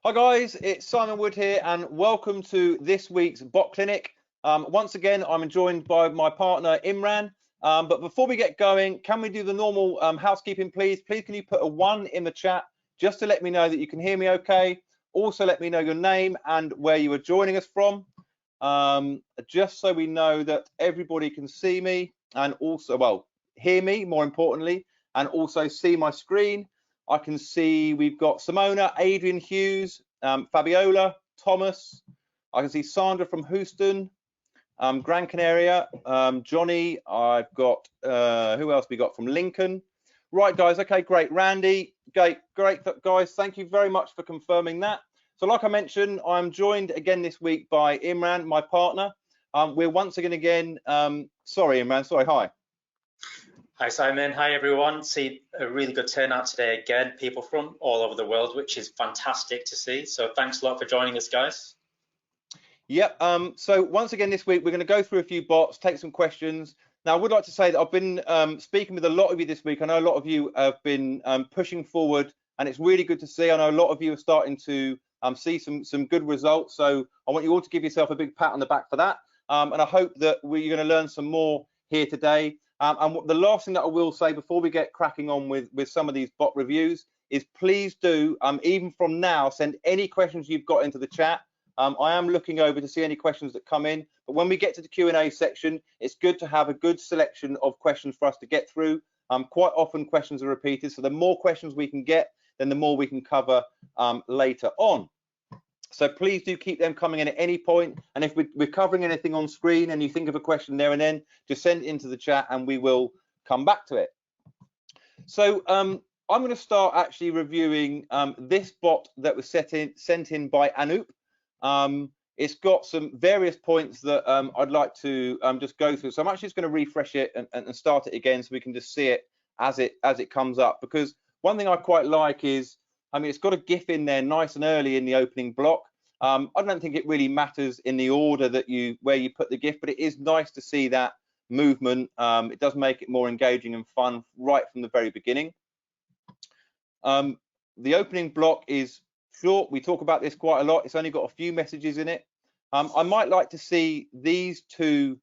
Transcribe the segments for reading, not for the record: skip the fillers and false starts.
Hi guys, it's Simon Wood here and welcome to this week's bot clinic. Once again, I'm joined by my partner Imran. But before we get going, can we do the normal housekeeping, please? Please, can you put a 1 in the chat just to let me know that you can hear me okay? Also, let me know your name and where you are joining us from, just so we know that everybody can see me and also, well, hear me more importantly, and also see my screen. I can see we've got Simona, Adrian Hughes, Fabiola, Thomas. I can see Sandra from Houston, Gran Canaria, Johnny. I've got, who else we got from Lincoln? Right, guys. Okay, great. Randy, great, guys. Thank you very much for confirming that. So like I mentioned, I'm joined again this week by Imran, my partner. We're once again, sorry, Imran, sorry, hi. Hi Simon, hi everyone. See a really good turnout today again, people from all over the world, which is fantastic to see. So thanks a lot for joining us, guys. Yep, so once again this week, we're going to go through a few bots, take some questions. Now, I would like to say that I've been speaking with a lot of you this week. I know a lot of you have been pushing forward, and it's really good to see. I know a lot of you are starting to see some good results. So I want you all to give yourself a big pat on the back for that. And I hope that you're going to learn some more here today. And the last thing that I will say before we get cracking on with some of these bot reviews is please do, even from now, send any questions you've got into the chat. I am looking over to see any questions that come in, but when we get to the Q&A section, it's good to have a good selection of questions for us to get through. Quite often questions are repeated, so the more questions we can get, then the more we can cover later on. So please do keep them coming in at any point, and if we're covering anything on screen and you think of a question there and then, just send it into the chat and we will come back to it. So I'm going to start actually reviewing this bot that was sent in by Anup. It's got some various points that I'd like to just go through. So I'm actually just going to refresh it and start it again so we can just see it as it comes up, because one thing I quite like is, I mean, it's got a GIF in there nice and early in the opening block. I don't think it really matters in the order that where you put the GIF, but it is nice to see that movement. It does make it more engaging and fun right from the very beginning. The opening block is short. We talk about this quite a lot. It's only got a few messages in it. I might like to see these two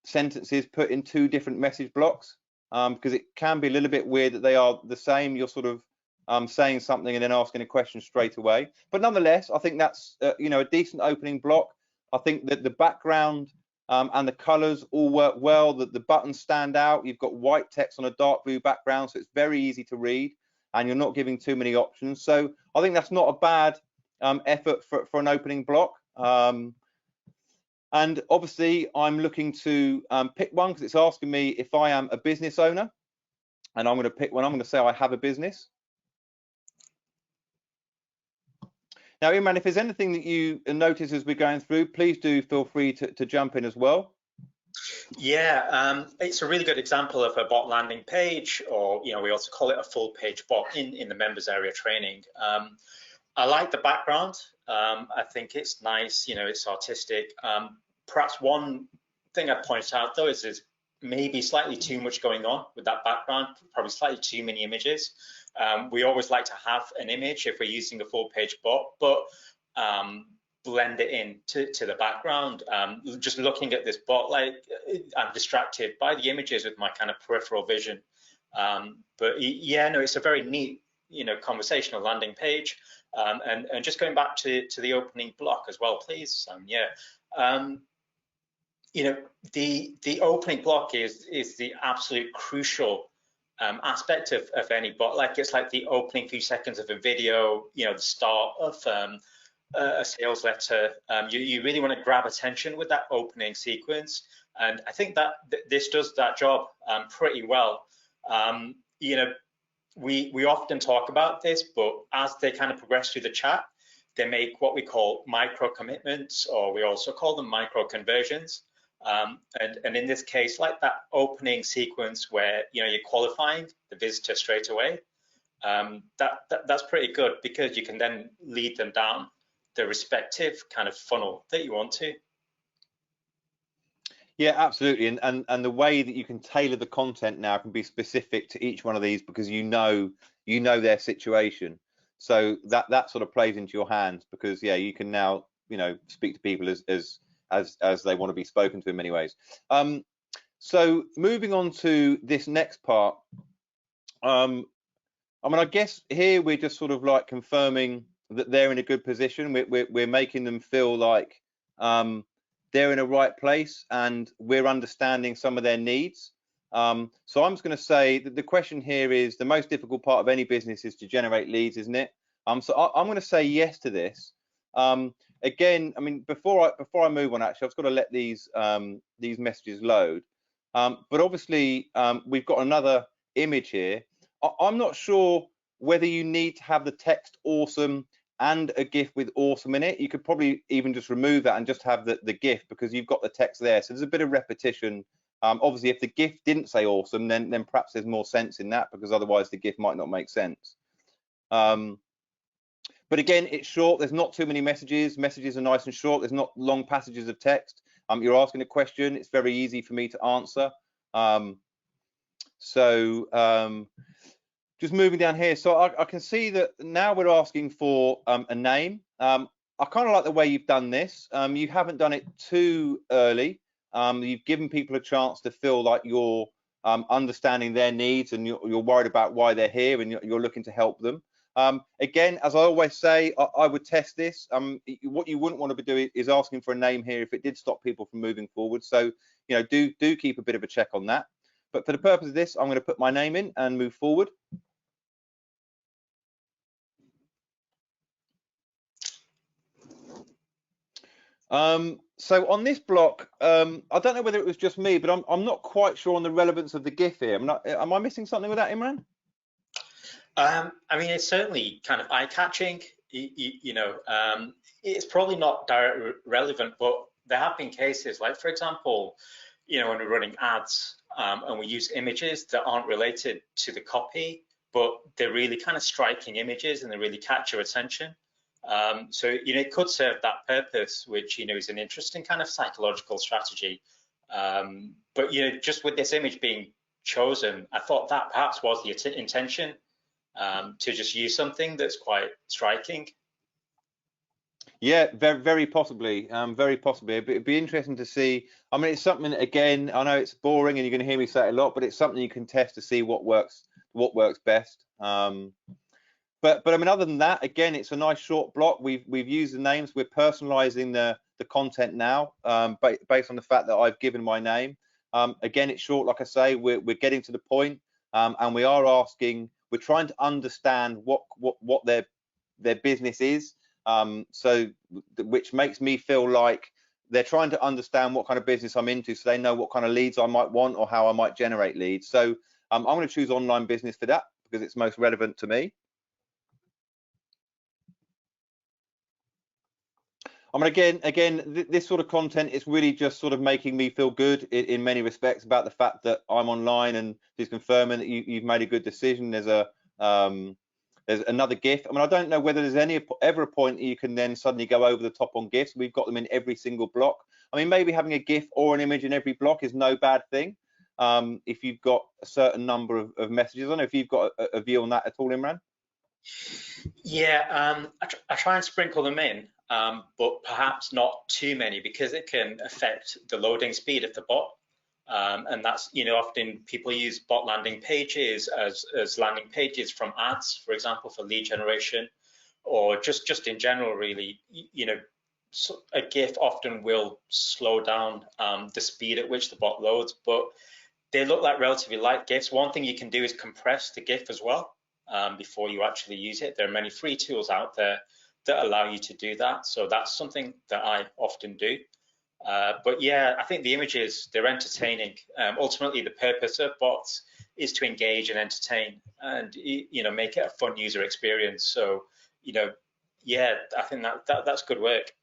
sentences put in 2 different message blocks, because it can be a little bit weird that they are the same. You're sort of saying something and then asking a question straight away. But nonetheless, I think that's you know, a decent opening block. I think that the background and the colors all work well, that the buttons stand out. You've got white text on a dark blue background, so it's very easy to read, and you're not giving too many options. So I think that's not a bad effort for an opening block. And obviously, I'm looking to pick one because it's asking me if I am a business owner, and I'm going to pick one. I'm going to say I have a business. Now, Imran, if there's anything that you notice as we're going through, please do feel free to jump in as well. Yeah, it's a really good example of a bot landing page, or we also call it a full page bot in the members area training. I like the background. I think it's nice, it's artistic. Perhaps one thing I'd point out though is maybe slightly too much going on with that background, probably slightly too many images. We always like to have an image if we're using a full page bot, but blend it in to the background. Just looking at this bot, like I'm distracted by the images with my kind of peripheral vision. But yeah, no, it's a very neat, conversational landing page. And just going back to the opening block as well, please. The opening block is the absolute crucial aspect of any bot. Like it's like the opening few seconds of a video, the start of a sales letter. You really want to grab attention with that opening sequence, and I think that this does that job pretty well. We often talk about this, but as they kind of progress through the chat, they make what we call micro commitments, or we also call them micro conversions. And in this case, like that opening sequence where you're qualifying the visitor straight away, that's pretty good, because you can then lead them down the respective kind of funnel that you want to. Yeah, absolutely. And the way that you can tailor the content now can be specific to each one of these, because you know their situation. So that sort of plays into your hands, because yeah, you can now, you know, speak to people as they want to be spoken to in many ways. So moving on to this next part, I mean, I guess here we're just sort of like confirming that they're in a good position. We're making them feel like they're in a right place, and we're understanding some of their needs. So I'm just going to say that the question here is, the most difficult part of any business is to generate leads, isn't it? So I'm going to say yes to this. Again, I mean, before I move on, actually, I've just got to let these messages load. But obviously, we've got another image here. I'm not sure whether you need to have the text awesome and a GIF with awesome in it. You could probably even just remove that and just have the GIF, because you've got the text there. So there's a bit of repetition. Obviously, if the GIF didn't say awesome, then perhaps there's more sense in that, because otherwise the GIF might not make sense. But again, it's short. There's not too many messages. Messages are nice and short. There's not long passages of text. You're asking a question. It's very easy for me to answer. Just moving down here, so I can see that now we're asking for a name. I kind of like the way you've done this. You haven't done it too early. You've given people a chance to feel like you're understanding their needs, and you're worried about why they're here, and you're looking to help them. Again, as I always say, I would test this. What you wouldn't want to be doing is asking for a name here if it did stop people from moving forward. So, you know, do keep a bit of a check on that. But for the purpose of this, I'm going to put my name in and move forward. So on this block, I don't know whether it was just me, but I'm not quite sure on the relevance of the GIF here. Am I missing something with that, Imran? I mean, it's certainly kind of eye-catching. It's probably not directly relevant, but there have been cases, like for example, you know, when we're running ads and we use images that aren't related to the copy, but they're really kind of striking images and they really catch your attention. So, you know, it could serve that purpose, which, you know, is an interesting kind of psychological strategy. But, you know, just with this image being chosen, I thought that perhaps was the intention, to just use something that's quite striking. Yeah, very possibly. Very possibly. It'd be interesting to see. I mean, it's something, again, I know it's boring and you're going to hear me say it a lot, but it's something you can test to see what works best. But I mean, other than that, again, it's a nice short block. We've used the names. We're personalizing the content now, based on the fact that I've given my name. Again, it's short, like I say. We're getting to the point, and we are asking. We're trying to understand what their business is. Which makes me feel like they're trying to understand what kind of business I'm into, so they know what kind of leads I might want or how I might generate leads. So I'm going to choose online business for that, because it's most relevant to me. I mean, again, this sort of content is really just sort of making me feel good in many respects about the fact that I'm online, and just confirming that you've made a good decision. There's another GIF. I mean, I don't know whether there's ever a point that you can then suddenly go over the top on GIFs. We've got them in every single block. I mean, maybe having a GIF or an image in every block is no bad thing, if you've got a certain number of messages. I don't know if you've got a view on that at all, Imran. Yeah, I try and sprinkle them in, but perhaps not too many, because it can affect the loading speed of the bot. And that's, you know, often people use bot landing pages as landing pages from ads, for example, for lead generation, or just in general, really. You know, so a GIF often will slow down the speed at which the bot loads, but they look like relatively light GIFs. One thing you can do is compress the GIF as well, before you actually use it. There are many free tools out there that allow you to do that. So that's something that I often do. But yeah, I think the images, they're entertaining. Ultimately, the purpose of bots is to engage and entertain, and, you know, make it a fun user experience. So, you know, yeah, I think that's good work.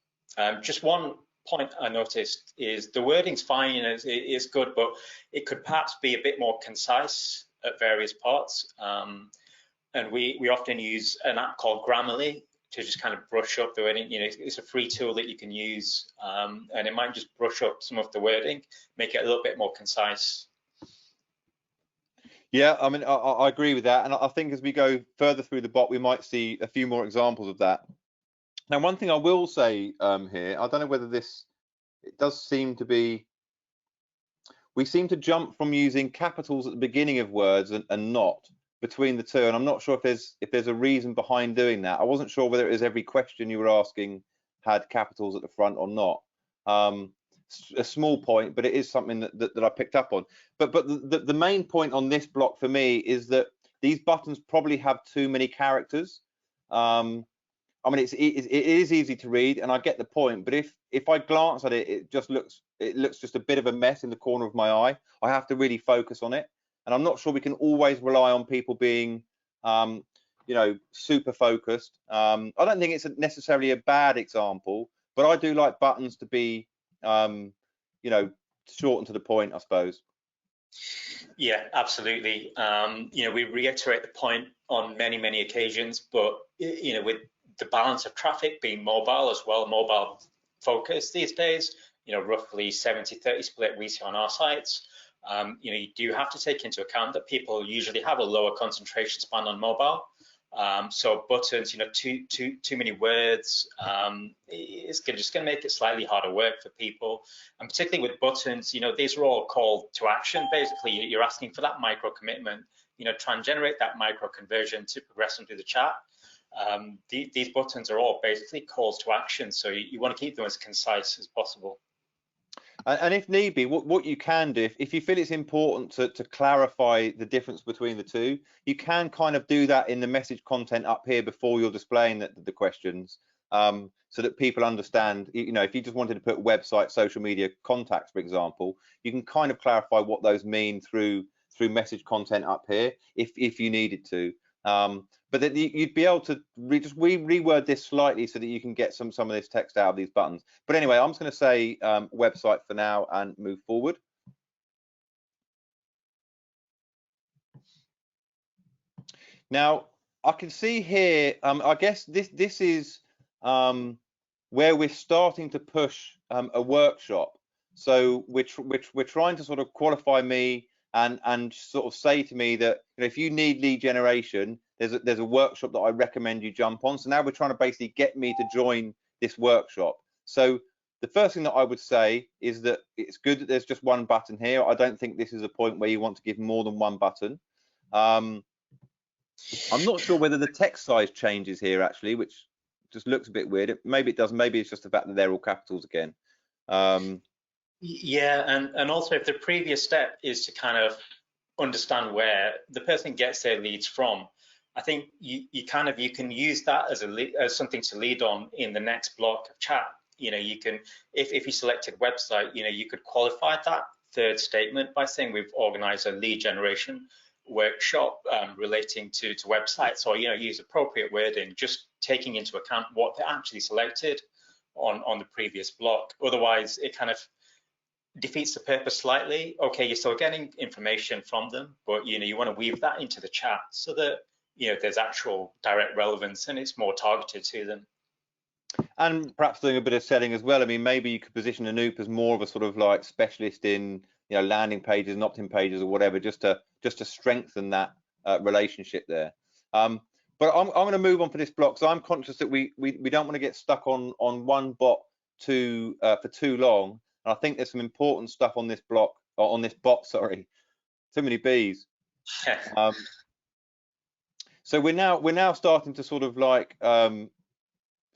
Just one point I noticed is the wording's fine, and it's good, but it could perhaps be a bit more concise at various parts. And we often use an app called Grammarly to just kind of brush up the wording. You know, it's a free tool that you can use, and it might just brush up some of the wording, make it a little bit more concise. Yeah, I mean, I agree with that, and I think as we go further through the bot, we might see a few more examples of that. Now, one thing I will say here, I don't know whether this, it does seem to be, we seem to jump from using capitals at the beginning of words and not between the two, and I'm not sure if there's a reason behind doing that. I wasn't sure whether it was every question you were asking had capitals at the front or not. A small point, but it is something that I picked up on. But the main point on this block for me is that these buttons probably have too many characters. I mean, it is easy to read, and I get the point. But if I glance at it, it looks just a bit of a mess in the corner of my eye. I have to really focus on it, and I'm not sure we can always rely on people being, you know, super focused. I don't think it's necessarily a bad example, but I do like buttons to be, you know, short and to the point, I suppose. Yeah, absolutely. You know, we reiterate the point on many occasions, but you know, with the balance of traffic being mobile as well, mobile focus these days, you know, roughly 70-30 split we see on our sites. You know, you do have to take into account that people usually have a lower concentration span on mobile. So buttons, you know, too many words, it's just going to make it slightly harder work for people. And particularly with buttons, you know, these are all call to action. Basically, you're asking for that micro commitment, you know, try and generate that micro conversion to progress them through the chat. These buttons are all basically calls to action, so you want to keep them as concise as possible. And if need be, what you can do, if you feel it's important to clarify the difference between the two, you can kind of do that in the message content up here before you're displaying the questions, so that people understand. You know, if you just wanted to put website, social media, contacts, for example, you can kind of clarify what those mean through message content up here if you needed to. But then you'd be able to reword this slightly so that you can get some of this text out of these buttons. But anyway, I'm just going to say website for now and move forward. Now I can see here, I guess this is where we're starting to push a workshop. So we're trying to sort of qualify me and sort of say to me that, you know, if you need lead generation, there's a workshop that I recommend you jump on. So now we're trying to basically get me to join this workshop. So the first thing that I would say is that it's good that there's just one button here. I don't think this is a point where you want to give more than one button. I'm not sure whether the text size changes here actually, which just looks a bit weird. Maybe it does. Maybe it's just the fact that they're all capitals again. Yeah, and also if the previous step is to kind of understand where the person gets their leads from, I think you can use that as something to lead on in the next block of chat. You know, you can, if you selected website, you know, you could qualify that third statement by saying we've organized a lead generation workshop relating to websites, or, you know, use appropriate wording, just taking into account what they actually selected on the previous block. Otherwise, it kind of defeats the purpose slightly. Okay, you're still getting information from them, but, you know, you want to weave that into the chat so that, you know, there's actual direct relevance and it's more targeted to them. And perhaps doing a bit of selling as well. I mean, maybe you could position Anoop as more of a sort of like specialist in, you know, landing pages and opt-in pages or whatever, just to strengthen that relationship there. But I'm going to move on for this block, so I'm conscious that we don't want to get stuck on one bot for too long. And I think there's some important stuff on this block, or on this bot. Sorry, too many B's. So we're now starting to sort of like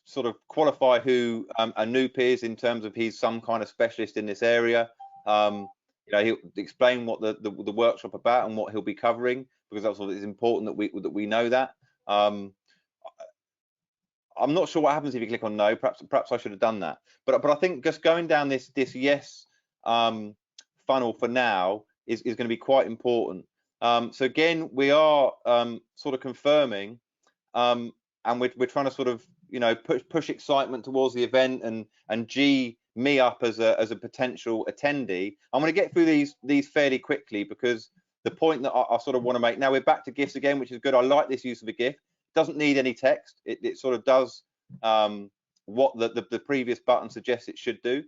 sort of qualify who Anoop is in terms of he's some kind of specialist in this area. You know, he'll explain what the workshop about and what he'll be covering, because that's what it's important that we know that. I'm not sure what happens if you click on no. Perhaps I should have done that. But I think just going down this yes funnel for now is going to be quite important. So again, we are sort of confirming, and we're trying to sort of, you know, push excitement towards the event and G me up as a potential attendee. I'm going to get through these fairly quickly, because the point that I sort of want to make now, we're back to GIFs again, which is good. I like this use of a GIF. Doesn't need any text. It sort of does what the previous button suggests it should do.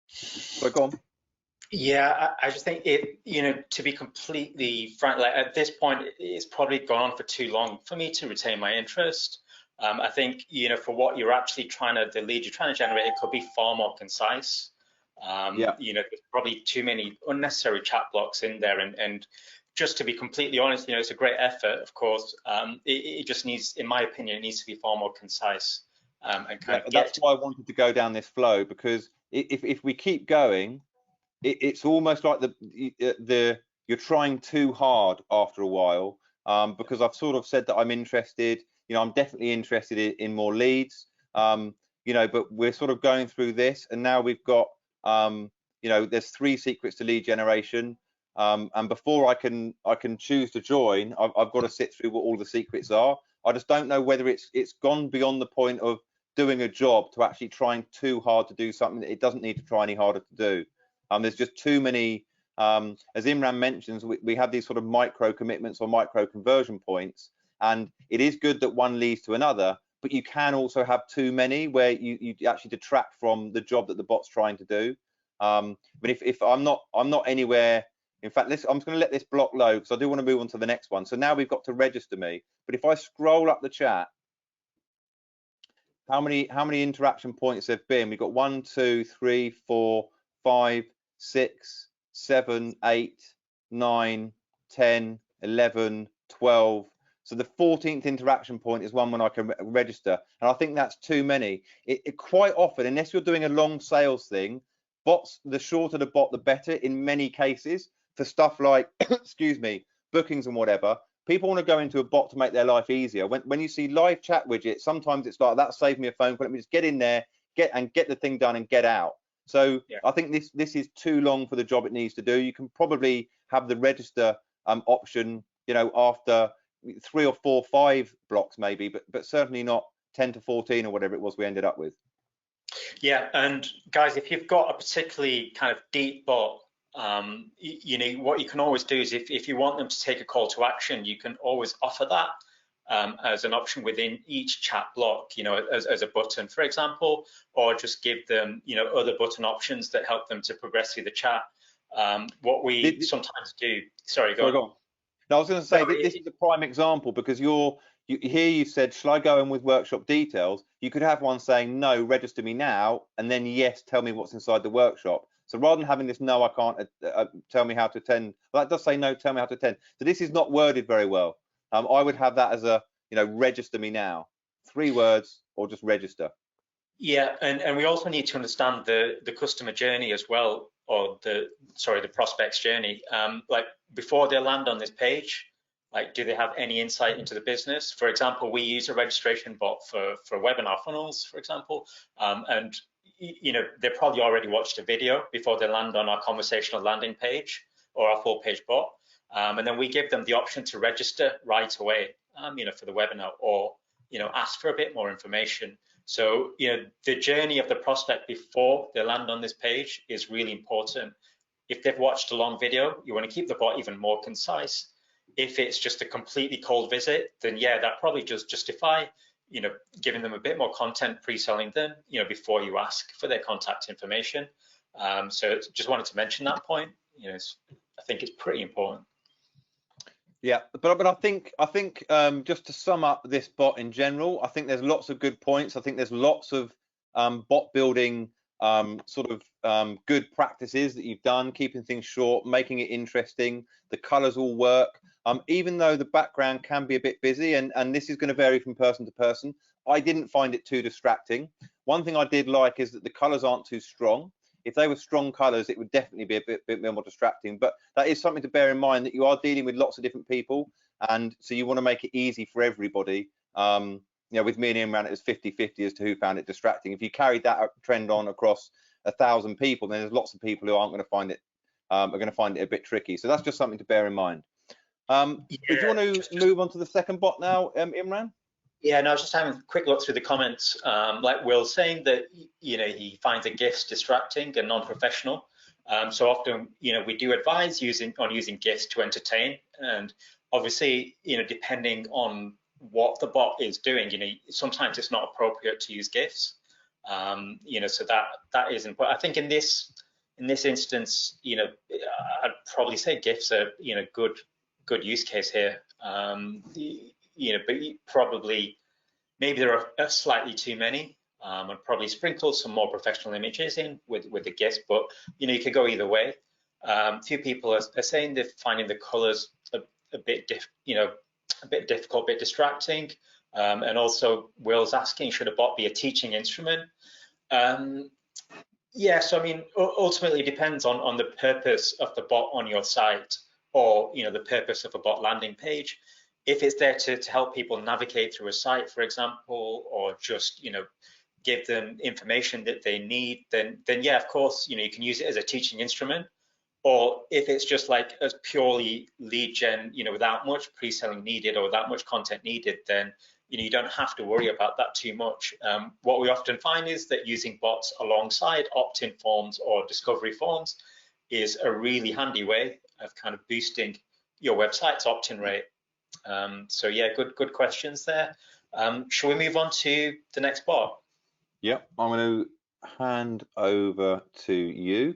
So go on. Yeah, I just think it, to be completely frank, like at this point, it's probably gone on for too long for me to retain my interest. I think, for what you're actually the lead you're trying to generate, it could be far more concise. Yeah, There's probably too many unnecessary chat blocks in there. And just to be completely honest, it's a great effort, of course. It just needs, in my opinion, it needs to be far more concise, and yeah. kind of That's get to, why I wanted to go down this flow, because if we keep going, it's almost like the you're trying too hard after a while. Because I've sort of said that I'm interested. I'm definitely interested in more leads. But we're sort of going through this, and now we've got there's 3 secrets to lead generation. And before I can choose to join, I've got to sit through what all the secrets are. I just don't know whether it's gone beyond the point of doing a job to actually trying too hard to do something that it doesn't need to try any harder to do. There's just too many, as Imran mentions, we have these sort of micro commitments or micro conversion points, and it is good that one leads to another, but you can also have too many where you actually detract from the job that the bot's trying to do. But if I'm not anywhere, in fact, I'm just going to let this block load because I do want to move on to the next one. So now we've got to register me, but if I scroll up the chat, how many interaction points there've been? We've got 1, 2, 3, 4, 5, 6, 7, 8, 9, 10, 11, 12. So the 14th interaction point is one when I can register, and I think that's too many. It quite often, unless you're doing a long sales thing, bots, the shorter the bot, the better in many cases for stuff like, excuse me, bookings and whatever. People want to go into a bot to make their life easier. When you see live chat widgets, sometimes it's like, that saved me a phone call. Let me just get in there, get the thing done and get out. So yeah. I think this is too long for the job it needs to do. You can probably have the register option, after 3 or 4, 5 blocks maybe, but certainly not 10 to 14 or whatever it was we ended up with. Yeah, and guys, if you've got a particularly kind of deep bot, what you can always do is if you want them to take a call to action, you can always offer that as an option within each chat block, as a button, for example, or just give them, other button options that help them to progress through the chat. What we Did, sometimes do, sorry, go sorry, on. go on. No, I was going to No, say this is a prime example because here you said, shall I go in with workshop details? You could have one saying, no, register me now, and then yes, tell me what's inside the workshop. So rather than having this, no, I can't, tell me how to attend. Well, that does say no, tell me how to attend. So this is not worded very well. I would have that as a, register me now. 3 words or just register. Yeah, and we also need to understand the customer journey as well, or the prospect's journey. Like before they land on this page, like do they have any insight into the business? For example, we use a registration bot for webinar funnels, for example, and they probably already watched a video before they land on our conversational landing page or our full page bot, and then we give them the option to register right away, for the webinar, or ask for a bit more information. So, the journey of the prospect before they land on this page is really important. If they've watched a long video, you want to keep the bot even more concise. If it's just a completely cold visit, then yeah, that probably does justify, giving them a bit more content, pre-selling them, before you ask for their contact information. So just wanted to mention that point. I think it's pretty important. Yeah, but I think just to sum up this bot in general, I think there's lots of good points. I think there's lots of bot building sort of good practices that you've done, keeping things short, making it interesting. The colors all work. Even though the background can be a bit busy, and this is going to vary from person to person, I didn't find it too distracting. One thing I did like is that the colors aren't too strong. If they were strong colors, it would definitely be a bit more distracting. But that is something to bear in mind, that you are dealing with lots of different people, and so you want to make it easy for everybody. With me and Imran, it was 50-50 as to who found it distracting. If you carried that trend on across 1,000 people, then there's lots of people who aren't going to find it are going to find it a bit tricky. So that's just something to bear in mind. But do you want to move on to the second bot now, Imran? Yeah, no, I was just having a quick look through the comments. Like Will saying that, he finds the GIFs distracting and non-professional. So often, we do advise using GIFs to entertain. And obviously, depending on what the bot is doing, sometimes it's not appropriate to use GIFs. So that is important. I think in this in this instance, I'd probably say GIFs are, good use case here. But probably maybe there are slightly too many. I'd probably sprinkle some more professional images in with the GIFs, but you could go either way. A few people are saying they're finding the colors a bit difficult, a bit distracting. And also Will's asking, should a bot be a teaching instrument? Yeah, so I mean, ultimately it depends on the purpose of the bot on your site, or the purpose of a bot landing page. If it's there to help people navigate through a site, for example, or just give them information that they need, then yeah, of course, you can use it as a teaching instrument. Or if it's just like as purely lead gen, without much pre-selling needed or without much content needed, then you don't have to worry about that too much. What we often find is that using bots alongside opt-in forms or discovery forms is a really handy way of kind of boosting your website's opt-in rate. So yeah, good questions there. Shall we move on to the next bot? Yep, I'm going to hand over to you.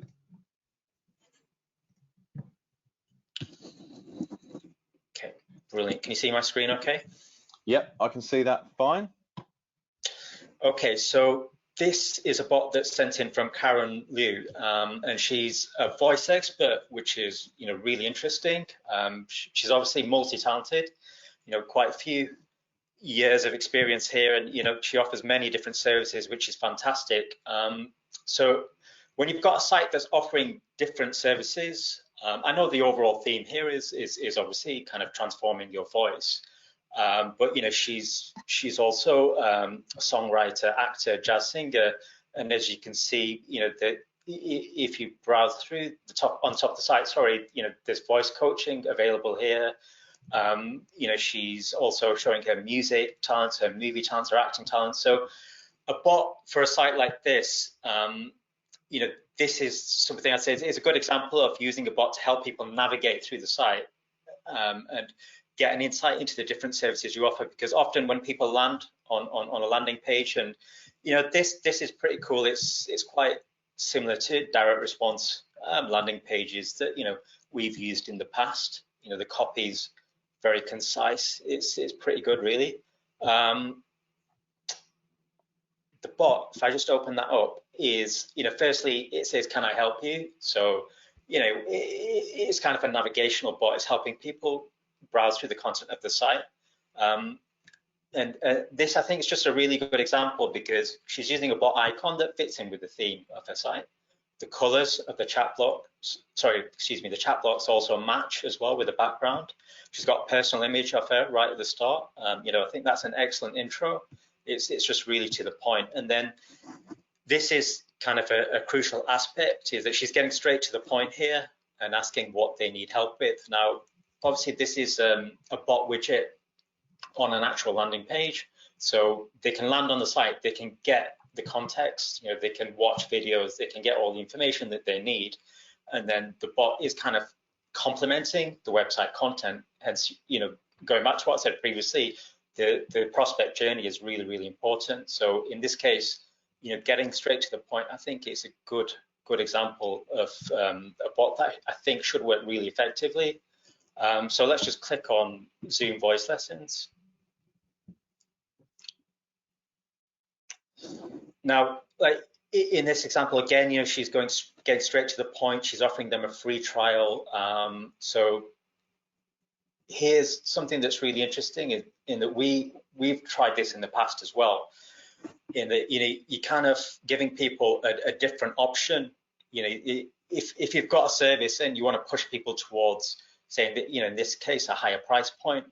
Okay, brilliant. Can you see my screen okay? Yep, I can see that fine. Okay, so this is a bot that's sent in from Karen Liu, and she's a voice expert, which is really interesting. She's obviously multi-talented, quite a few years of experience here, and she offers many different services, which is fantastic. So when you've got a site that's offering different services, I know the overall theme here is obviously kind of transforming your voice. But she's also a songwriter, actor, jazz singer, and as you can see, if you browse through on top of the site, sorry, there's voice coaching available here. She's also showing her music talents, her movie talents, her acting talents. So a bot for a site like this, this is something I'd say is a good example of using a bot to help people navigate through the site and get an insight into the different services you offer, because often when people land on a landing page, and this is pretty cool. It's quite similar to direct response landing pages that we've used in the past. The copy's very concise. It's pretty good, really. The bot, if I just open that up, is firstly it says, "Can I help you?" So it's kind of a navigational bot. It's helping people browse through the content of the site. And this, I think, is just a really good example because she's using a bot icon that fits in with the theme of her site. The colors of the chat blocks, the chat blocks also match as well with the background. She's got a personal image of her right at the start. I think that's an excellent intro. It's just really to the point. And then this is kind of a crucial aspect, is that she's getting straight to the point here and asking what they need help with. Now, obviously, this is a bot widget on an actual landing page, so they can land on the site, they can get the context, they can watch videos, they can get all the information that they need, and then the bot is kind of complementing the website content. Hence, going back to what I said previously, the prospect journey is really, really important. So in this case, getting straight to the point, I think it's a good example of a bot that I think should work really effectively. So let's just click on Zoom voice lessons. Now, like in this example, again, she's getting straight to the point. She's offering them a free trial. So here's something that's really interesting in that we've tried this in the past as well. In that you kind of giving people a different option. If you've got a service and you want to push people towards saying that, in this case, a higher price point,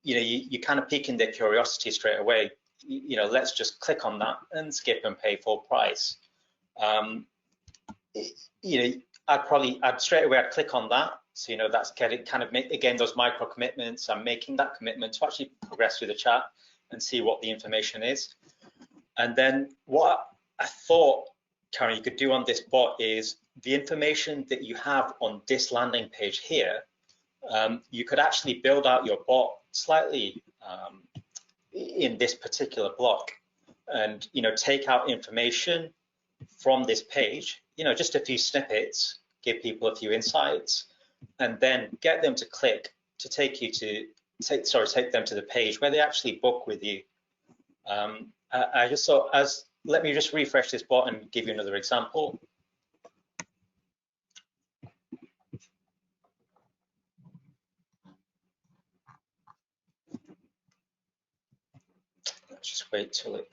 you kind of piquing their curiosity straight away. Let's just click on that and skip and pay full price. I'd straight away I'd click on that. So that's getting kind of again those micro commitments. I'm making that commitment to actually progress through the chat and see what the information is. And then what I thought, Karen, you could do on this bot is the information that you have on this landing page here, you could actually build out your bot slightly in this particular block and take out information from this page, just a few snippets, give people a few insights, and then get them to click to take them to the page where they actually book with you. I just thought, let me just refresh this bot and give you another example. Let's just wait till it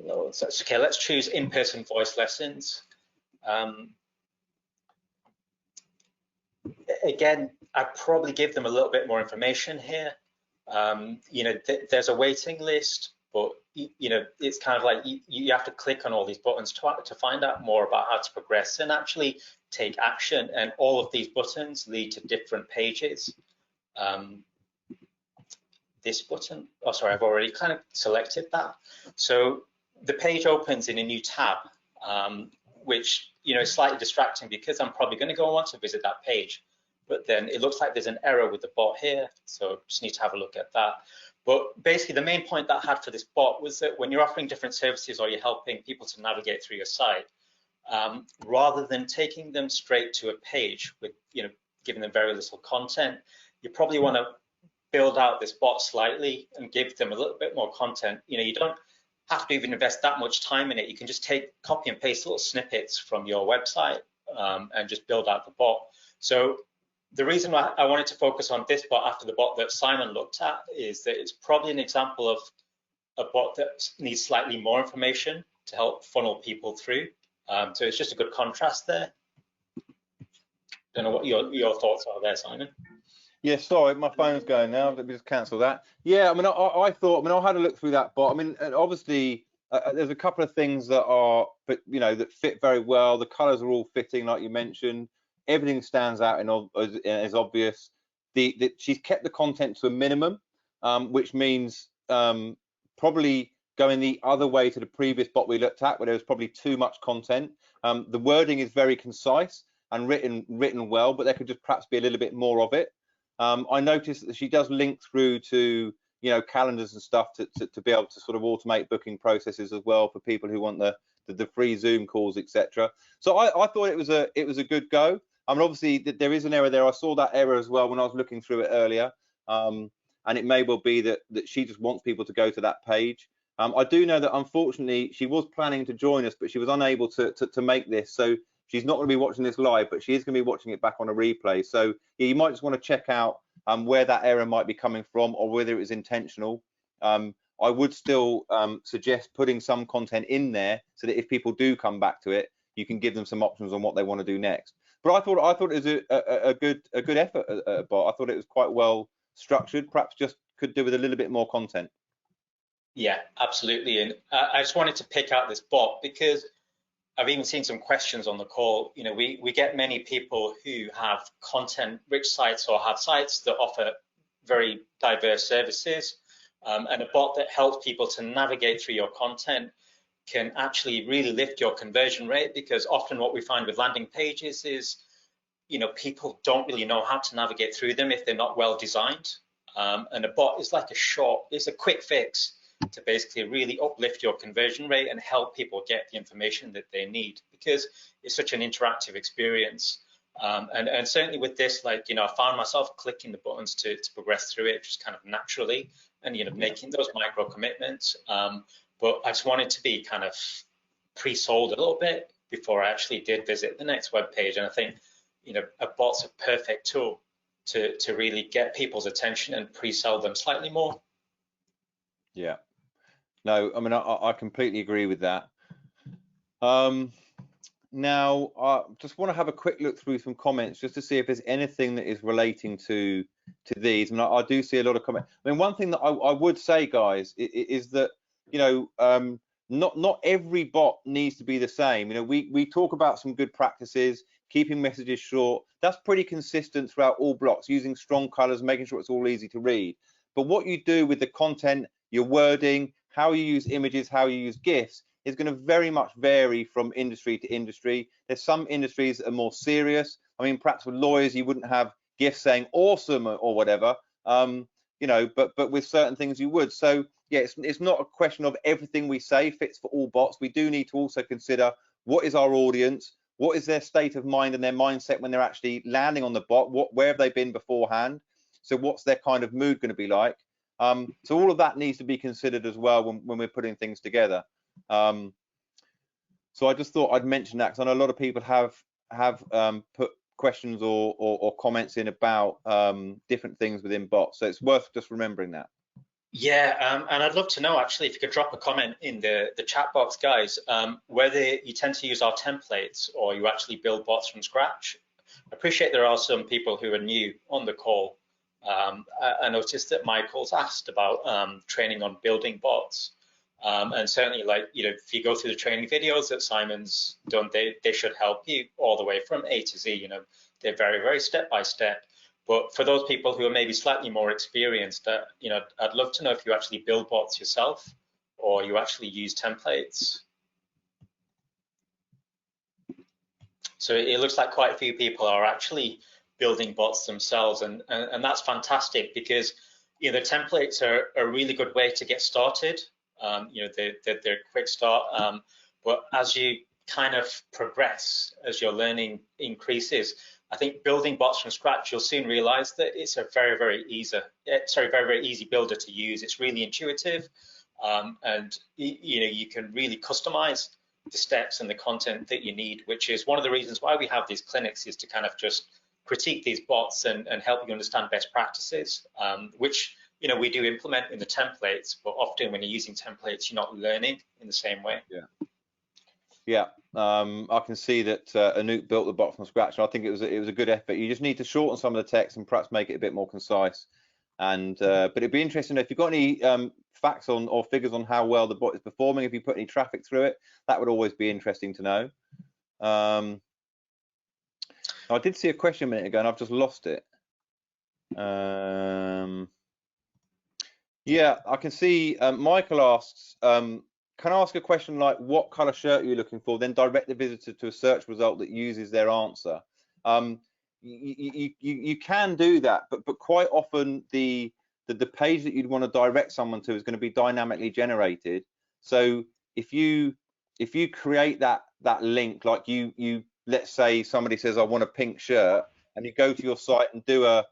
loads. Okay, let's choose in-person voice lessons. Again, I'd probably give them a little bit more information here. There's a waiting list, but it's kind of like you have to click on all these buttons to find out more about how to progress and actually take action. And all of these buttons lead to different pages. This button, oh sorry, I've already kind of selected that. So the page opens in a new tab, which is slightly distracting because I'm probably going to go and want to visit that page. But then it looks like there's an error with the bot here, so just need to have a look at that. But basically, the main point that I had for this bot was that when you're offering different services or you're helping people to navigate through your site, rather than taking them straight to a page with giving them very little content, you probably want to build out this bot slightly and give them a little bit more content. You don't have to even invest that much time in it. You can just copy and paste little snippets from your website and just build out the bot. So the reason why I wanted to focus on this bot after the bot that Simon looked at is that it's probably an example of a bot that needs slightly more information to help funnel people through. So it's just a good contrast there. Don't know what your thoughts are there, Simon. Yeah, sorry, my phone's going now. Let me just cancel that. Yeah, I mean, I thought, I had a look through that bot. I mean, obviously, there's a couple of things that are, that fit very well. The colors are all fitting, like you mentioned. Everything stands out and is obvious. She's kept the content to a minimum, which means probably going the other way to the previous bot we looked at, where there was probably too much content. The wording is very concise and written well, but there could just perhaps be a little bit more of it. I noticed that she does link through to calendars and stuff to be able to sort of automate booking processes as well for people who want the free Zoom calls, etc. So I thought it was a good go. I mean, obviously there is an error there. I saw that error as well when I was looking through it earlier, and it may well be that she just wants people to go to that page. I do know that unfortunately she was planning to join us, but she was unable to make this. So she's not going to be watching this live, but she is going to be watching it back on a replay. So yeah, you might just want to check out where that error might be coming from or whether it was intentional. I would still suggest putting some content in there so that if people do come back to it, you can give them some options on what they want to do next. But I thought it was a good effort, bot. I thought it was quite well structured. Perhaps just could do with a little bit more content. Yeah, absolutely. And I just wanted to pick out this bot because I've even seen some questions on the call. We get many people who have content-rich sites or have sites that offer very diverse services, and a bot that helps people to navigate through your content can actually really lift your conversion rate, because often what we find with landing pages is, people don't really know how to navigate through them if they're not well designed. And a bot is like it's a quick fix to basically really uplift your conversion rate and help people get the information that they need, because it's such an interactive experience. And certainly with this, I found myself clicking the buttons to progress through it just kind of naturally, and making those micro commitments. But I just wanted to be kind of pre-sold a little bit before I actually did visit the next web page. And I think a bot's a perfect tool to really get people's attention and pre-sell them slightly more. Yeah, no, I mean, I completely agree with that. Now, I just want to have a quick look through some comments just to see if there's anything that is relating to these. I mean, I do see a lot of comments. I mean, one thing that I would say, guys, is that not every bot needs to be the same. We talk about some good practices, keeping messages short. That's pretty consistent throughout all blocks, using strong colors, making sure it's all easy to read. But what you do with the content, your wording, how you use images, how you use GIFs is going to very much vary from industry to industry. There's some industries that are more serious. I mean, perhaps with lawyers, you wouldn't have GIFs saying awesome or whatever, but with certain things you would. So yeah, it's not a question of everything we say fits for all bots. We do need to also consider what is our audience, what is their state of mind and their mindset when they're actually landing on the bot, where have they been beforehand, so what's their kind of mood going to be like. So all of that needs to be considered as well when we're putting things together. So I just thought I'd mention that, because I know a lot of people have put questions or comments in about different things within bots, so it's worth just remembering that. Yeah, and I'd love to know, actually, if you could drop a comment in the chat box, guys, whether you tend to use our templates or you actually build bots from scratch. I appreciate there are some people who are new on the call. I noticed that Michael's asked about training on building bots. And certainly, like, if you go through the training videos that Simon's done, they should help you all the way from A to Z. They're very, very step by step. But for those people who are maybe slightly more experienced, I'd love to know if you actually build bots yourself or you actually use templates. So it looks like quite a few people are actually building bots themselves, and that's fantastic, because the templates are a really good way to get started. They're a quick start, but as you kind of progress, as your learning increases, I think building bots from scratch, you'll soon realize that it's a very, very easy builder to use. It's really intuitive, and you can really customize the steps and the content that you need, which is one of the reasons why we have these clinics, is to kind of just critique these bots and help you understand best practices, which we do implement in the templates, but often when you're using templates, you're not learning in the same way. Yeah, I can see that Anoop built the bot from scratch, and I think it was a good effort. You just need to shorten some of the text and perhaps make it a bit more concise. And but it'd be interesting if you've got any facts on or figures on how well the bot is performing. If you put any traffic through it, that would always be interesting to know. I did see a question a minute ago, and I've just lost it. Yeah, I can see Michael asks, can I ask a question like, what color shirt are you looking for? Then direct the visitor to a search result that uses their answer. You can do that, but quite often the page that you'd want to direct someone to is going to be dynamically generated. So if you create that link, like you let's say somebody says I want a pink shirt, and you go to your site and do a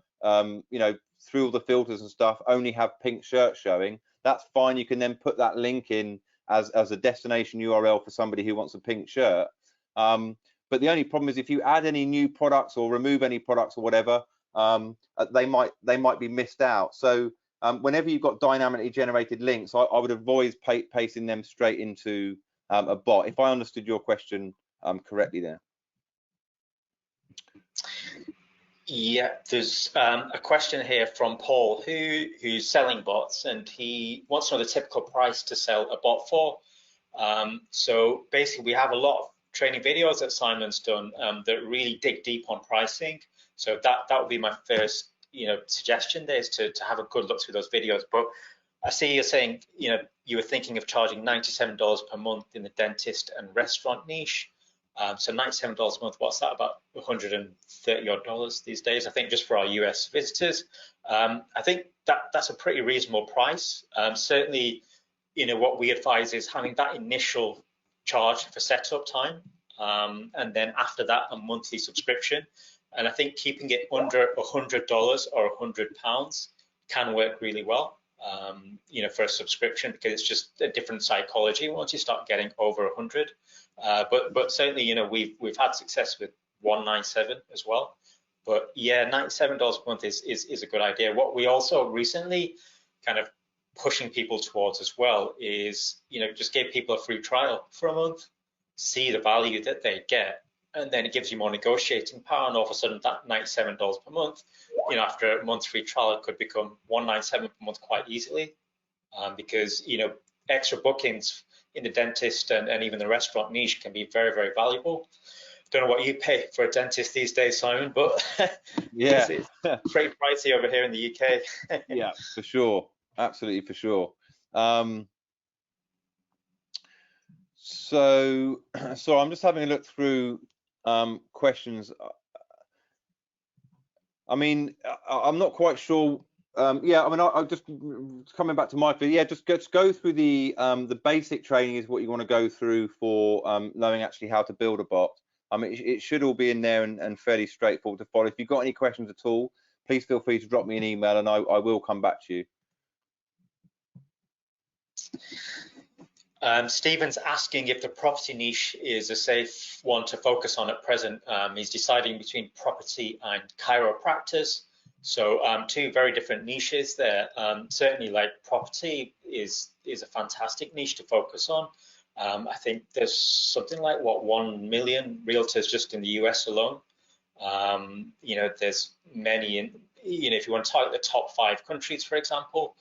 through all the filters and stuff, only have pink shirt showing, that's fine. You can then put that link in as a destination URL for somebody who wants a pink shirt. But the only problem is if you add any new products or remove any products or whatever, they might be missed out. So whenever you've got dynamically generated links, I would avoid pasting them straight into a bot, if I understood your question correctly there. Yeah, there's a question here from Paul who's selling bots, and he wants to know the typical price to sell a bot for. So basically, we have a lot of training videos that Simon's done that really dig deep on pricing. So that would be my first suggestion there, is to have a good look through those videos. But I see you're saying you were thinking of charging $97 per month in the dentist and restaurant niche. So $97 a month, what's that, about $130 odd these days, I think, just for our US visitors. I think that's a pretty reasonable price. Certainly, what we advise is having that initial charge for setup time, and then after that, a monthly subscription. And I think keeping it under $100 or £100 can work really well, for a subscription, because it's just a different psychology once you start getting over 100. But certainly, we've had success with 197 as well. But yeah, $97 a month is a good idea. What we also recently kind of pushing people towards as well is, just give people a free trial for a month, see the value that they get, and then it gives you more negotiating power. And all of a sudden, that $97 per month, after a month's free trial, it could become $197 per month quite easily, because extra bookings in the dentist and even the restaurant niche can be very, very valuable. Don't know what you pay for a dentist these days, Simon, but yeah, it's pretty pricey over here in the UK. Yeah, for sure, absolutely, for sure. So I'm just having a look through questions. I mean, I'm not quite sure Yeah, I mean, I just coming back to my field. Yeah, just go through the basic training is what you want to go through for knowing actually how to build a bot. I mean, it should all be in there and fairly straightforward to follow. If you've got any questions at all, please feel free to drop me an email and I will come back to you. Stephen's asking if the property niche is a safe one to focus on at present. He's deciding between property and chiropractors. So two very different niches there. Certainly, like property is a fantastic niche to focus on. I think there's something like 1 million realtors just in the US alone. You know, there's many in, you know, if you want to target the top 5 countries, for example.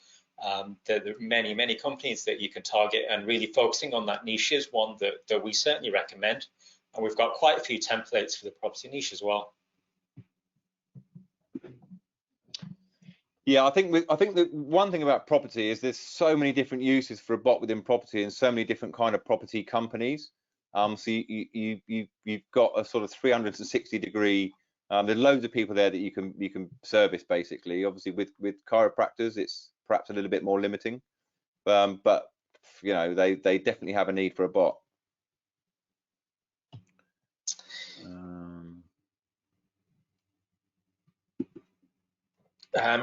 There are many companies that you can target, and really focusing on that niche is one that we certainly recommend. And we've got quite a few templates for the property niche as well. Yeah, I think the one thing about property is there's so many different uses for a bot within property and so many different kind of property companies. So you've got a sort of 360-degree. There's loads of people there that you can service basically. Obviously, with chiropractors, it's perhaps a little bit more limiting, but you know they definitely have a need for a bot.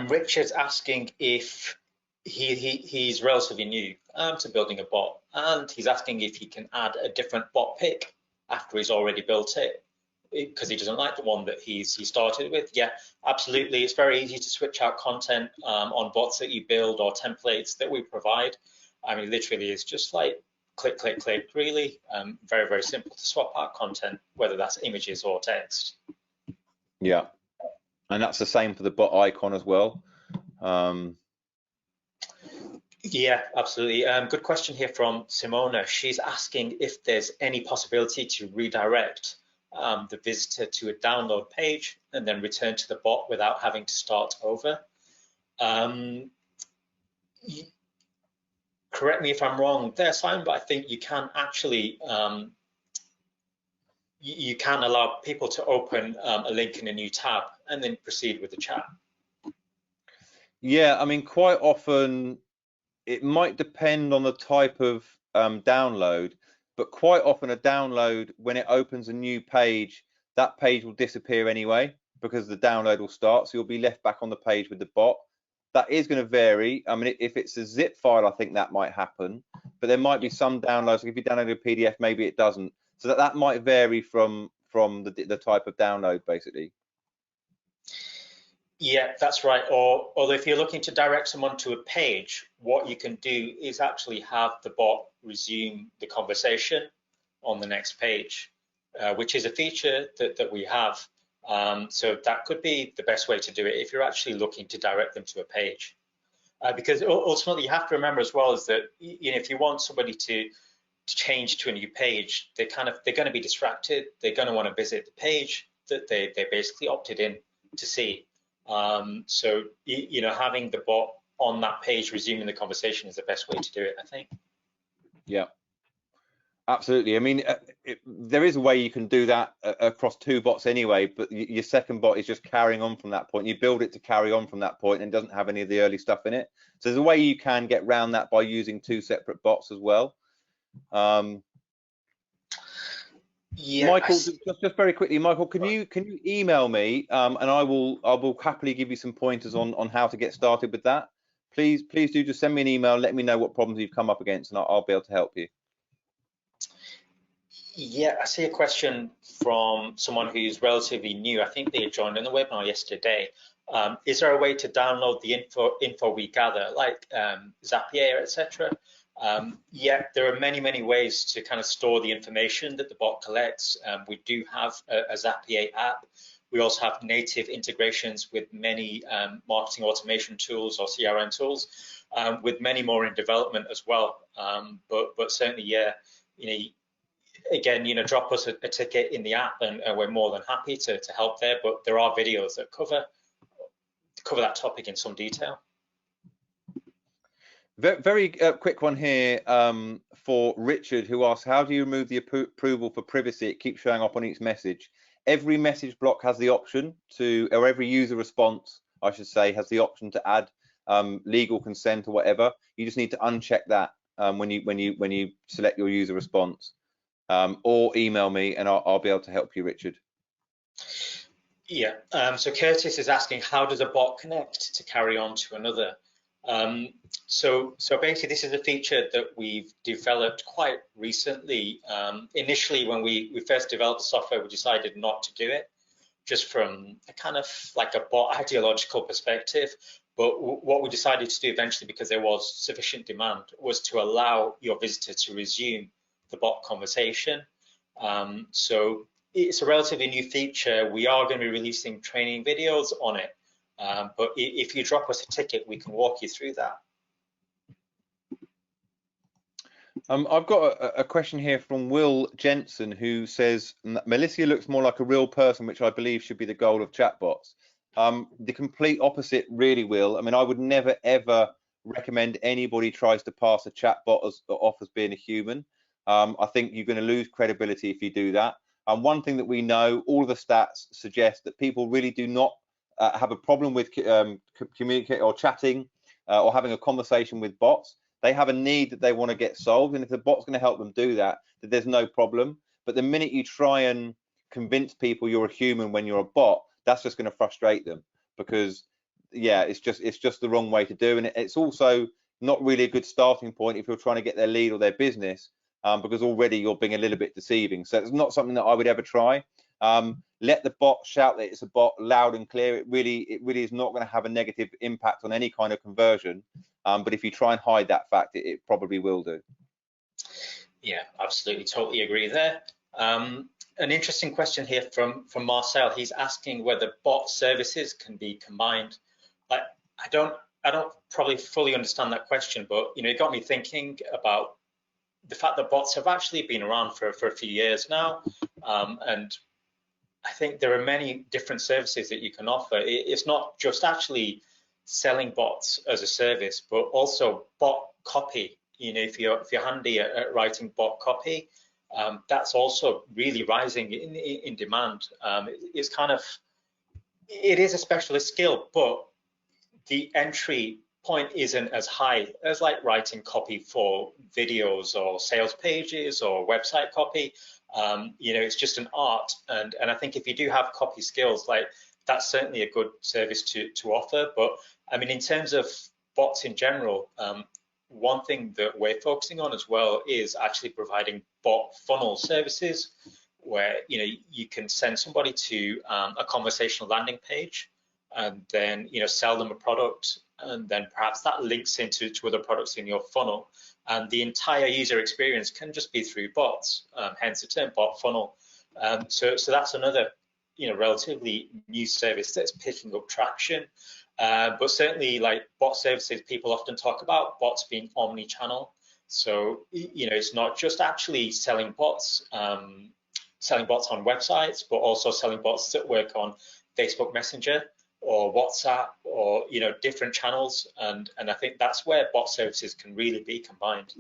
Richard's asking if he's relatively new to building a bot, and he's asking if he can add a different bot pick after he's already built it, because he doesn't like the one that he started with. Yeah, absolutely. It's very easy to switch out content on bots that you build or templates that we provide. I mean, literally, it's just like click, click, click, really. Very simple to swap out content, whether that's images or text. Yeah, and that's the same for the bot icon as well. Yeah, absolutely. Good question here from Simona. She's asking if there's any possibility to redirect the visitor to a download page and then return to the bot without having to start over. Correct me if I'm wrong there, Simon, but I think you can actually you can allow people to open a link in a new tab and then proceed with the chat. Yeah, I mean, quite often it might depend on the type of download, but quite often a download, when it opens a new page, that page will disappear anyway because the download will start. So you'll be left back on the page with the bot. That is going to vary. I mean, if it's a zip file, I think that might happen, but there might be some downloads. Like if you download a PDF, maybe it doesn't. So that might vary from the type of download, basically. Yeah, that's right. Or if you're looking to direct someone to a page, what you can do is actually have the bot resume the conversation on the next page, which is a feature that we have. So that could be the best way to do it if you're actually looking to direct them to a page. Because ultimately you have to remember as well is that, you know, if you want somebody to change to a new page, they're going to be distracted. They're going to want to visit the page that they basically opted in to see. So, you know, having the bot on that page resuming the conversation is the best way to do it, I think. Yeah, absolutely. I mean, there is a way you can do that across 2 bots anyway, but your second bot is just carrying on from that point. You build it to carry on from that point and doesn't have any of the early stuff in it. So there's a way you can get around that by using 2 separate bots as well. Yeah, Michael, just very quickly, Michael, can you email me and I will happily give you some pointers on how to get started with that. Please do just send me an email, let me know what problems you've come up against, and I'll be able to help you. Yeah, I see a question from someone who's relatively new. I think they joined in the webinar yesterday. Is there a way to download the info we gather, like Zapier, etc.? Yeah, there are many ways to kind of store the information that the bot collects. We do have a Zapier app. We also have native integrations with many marketing automation tools or CRM tools, with many more in development as well. But certainly, yeah, you know, again, you know, drop us a ticket in the app, and we're more than happy to help there. But there are videos that cover that topic in some detail. Very quick one here for Richard, who asks, how do you remove the approval for privacy? It keeps showing up on each message. Every message block has the option to, or every user response, I should say, has the option to add legal consent or whatever. You just need to uncheck that when you select your user response, or email me and I'll be able to help you, Richard. Yeah, so Curtis is asking, how does a bot connect to carry on to another? So basically, this is a feature that we've developed quite recently. Initially, when we first developed the software, we decided not to do it, just from a kind of like a bot ideological perspective. But what we decided to do eventually, because there was sufficient demand, was to allow your visitor to resume the bot conversation. So it's a relatively new feature. We are going to be releasing training videos on it. But if you drop us a ticket, we can walk you through that. I've got a question here from Will Jensen, who says, Melissa looks more like a real person, which I believe should be the goal of chatbots. The complete opposite, really, Will. I mean, I would never, ever recommend anybody tries to pass a chatbot off as being a human. I think you're going to lose credibility if you do that. And one thing that we know, all of the stats suggest that people really do not have a problem with communicating or chatting or having a conversation with bots. They have a need that they want to get solved, and if the bot's going to help them do that, then there's no problem. But the minute you try and convince people you're a human when you're a bot, that's just going to frustrate them, because yeah, it's just the wrong way to do, and it's also not really a good starting point if you're trying to get their lead or their business, because already you're being a little bit deceiving. So it's not something that I would ever try. Let the bot shout that it's a bot loud and clear. It really is not going to have a negative impact on any kind of conversion. But if you try and hide that fact, it probably will do. Yeah, absolutely, totally agree there. An interesting question here from Marcel. He's asking whether bot services can be combined. I don't probably fully understand that question, but you know, it got me thinking about the fact that bots have actually been around for a few years now, and I think there are many different services that you can offer. It's not just actually selling bots as a service, but also bot copy. You know, if you're handy at writing bot copy, that's also really rising in demand. It's kind of, it is a specialist skill, but the entry point isn't as high as like writing copy for videos or sales pages or website copy. You know, it's just an art, and I think if you do have copy skills, like that's certainly a good service to offer. But I mean, in terms of bots in general, one thing that we're focusing on as well is actually providing bot funnel services, where you know you can send somebody to a conversational landing page, and then you know sell them a product, and then perhaps that links into other products in your funnel, and the entire user experience can just be through bots, hence the term bot funnel. So that's another you know relatively new service that's picking up traction. But certainly, like bot services, people often talk about bots being omni-channel. So you know, it's not just actually selling bots on websites, but also selling bots that work on Facebook Messenger or WhatsApp or you know different channels, and I think that's where bot services can really be combined.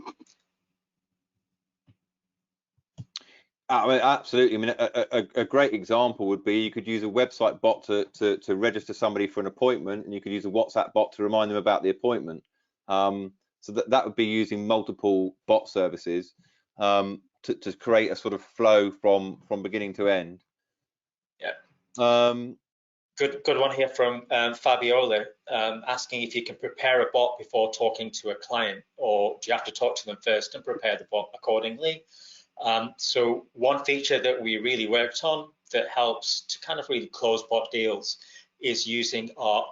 I mean, absolutely. I mean, a great example would be you could use a website bot to register somebody for an appointment, and you could use a WhatsApp bot to remind them about the appointment. So that would be using multiple bot services to create a sort of flow from beginning to end. Yeah. Good one here from Fabiola, asking if you can prepare a bot before talking to a client, or do you have to talk to them first and prepare the bot accordingly? So one feature that we really worked on that helps to kind of really close bot deals is using our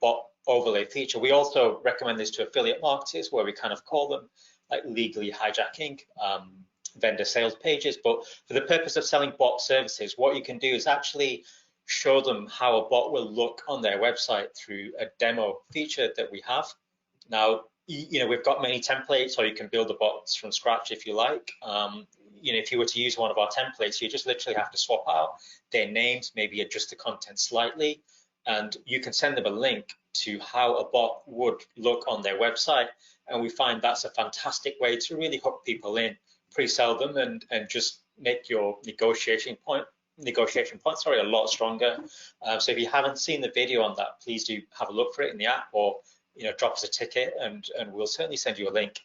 bot overlay feature. We also recommend this to affiliate marketers, where we kind of call them like legally hijacking vendor sales pages. But for the purpose of selling bot services, what you can do is actually show them how a bot will look on their website through a demo feature that we have. Now, you know, we've got many templates, or you can build the bots from scratch if you like. You know, if you were to use one of our templates, you just literally have to swap out their names, maybe adjust the content slightly, and you can send them a link to how a bot would look on their website. And we find that's a fantastic way to really hook people in, pre-sell them, and just make your negotiation point a lot stronger. So if you haven't seen the video on that, please do have a look for it in the app, or drop us a ticket, and we'll certainly send you a link.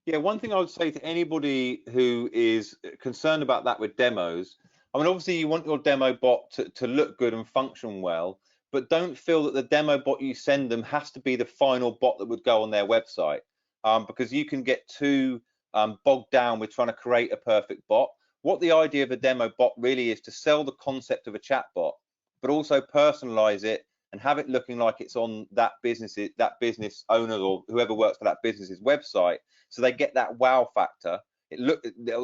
Yeah, one thing I would say to anybody who is concerned about that with demos, I mean, obviously you want your demo bot to look good and function well, but don't feel that the demo bot you send them has to be the final bot that would go on their website, because you can get too bogged down with trying to create a perfect bot. What the idea of a demo bot really is to sell the concept of a chatbot, but also personalize it and have it looking like it's on that business owner or whoever works for that business's website, so they get that wow factor.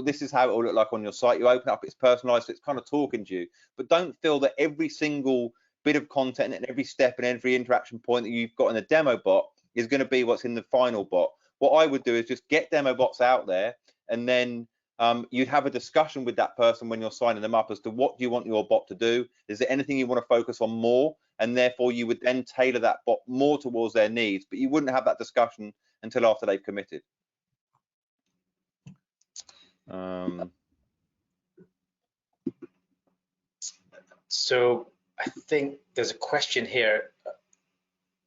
This is how it will look like on your site. You open up, it's personalized, so it's kind of talking to you. But don't feel that every single bit of content and every step and every interaction point that you've got in the demo bot is going to be what's in the final bot. What I would do is just get demo bots out there, and then you'd have a discussion with that person when you're signing them up as to what do you want your bot to do. Is there anything you want to focus on more? And therefore you would then tailor that bot more towards their needs, but you wouldn't have that discussion until after they've committed. So I think there's a question here